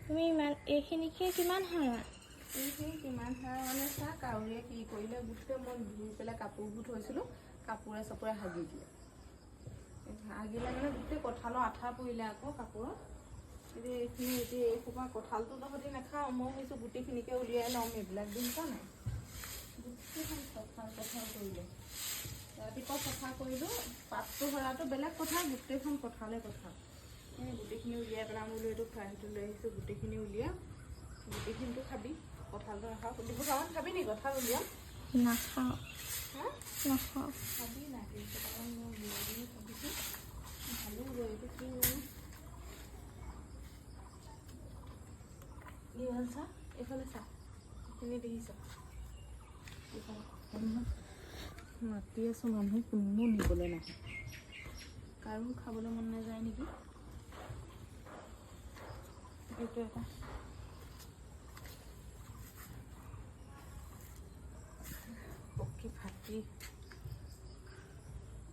তুমি ইমান এইখিনিকে কিমান হাৰা? এইখিনি কিমান হাৰা মানে চা কাউৰীয়ে কি কৰিলে গোটেই মই ধুই পেলাই কাপোৰবোৰ থৈছিলোঁ কাপোৰে চাপোৰে হাগি দিলে হাগিলে মানে গোটেই কঁঠালৰ আঠা পৰিলে আকৌ কাপোৰত এতিয়া এইখিনি এতিয়া এই সোপা কঁঠালটো তহঁতি নাখাওঁ মই ভাবিছোঁ গোটেইখিনিকে উলিয়াই ল'ম এইবিলাক দিন পোৱা নাই গোটেইখন কঁঠাল কৰিলে ৰাতিপুৱা চাফা কৰিলোঁ পাতটো সৰাটো বেলেগ কথা গোটেইখন কঁঠালে কঁঠাল এই গোটেইখিনি উলিয়াই পেলাম বোলো এইটো ফ্ৰাইটো লৈ আহিছোঁ গোটেইখিনি উলিয়াম গোটেইখিনিটো খাবি কঁঠালটো নাখাওঁ দুবছৰমান খাবি নি কঁঠাল উলিয়াম নাখাওঁ হা নাখাওঁ খাবি না কেইটামান মই উলিয়াই দিলে খাবিচোন ভালো এইটো কি হ'ল কি হ'ল চা এইফালে চা এইখিনি দেখিছ মাতি আছোঁ মানুহ কোনো নিবলৈ নাহে কাৰো খাবলৈ মন নাযায় নেকি এইটো এটা পকি ফাটি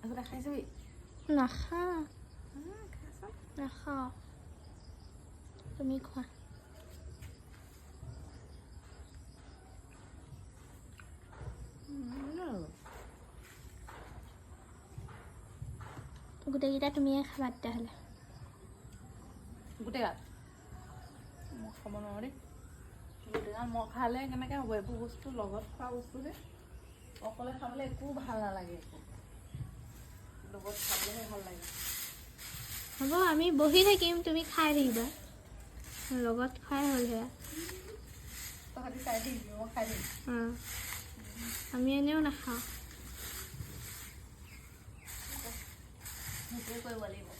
আগতে খাইছবি নাখাওঁ খাইছ নাখাওঁ তুমি খোৱা গোটেইকেইটা তুমিয়ে খাবা তেতিয়াহ'লে গোটেইগাল মই খাব নোৱাৰোঁ দেই গোটেইগাল মই খালে কেনেকৈ হ'ব এইবোৰ বস্তু লগত খোৱা বস্তু যে অকলে খাবলৈ একো ভাল নালাগে একো লগত খাবলৈহে ভাল লাগে হ'ব আমি বহি থাকিম তুমি খাই থাকিবা লগত খাই হ'ল সেয়া তহঁতি চাই থাকিবি মই খাই থাকিম আমি এনেও নাখাওঁ সেইটোৱে কৰিব লাগিব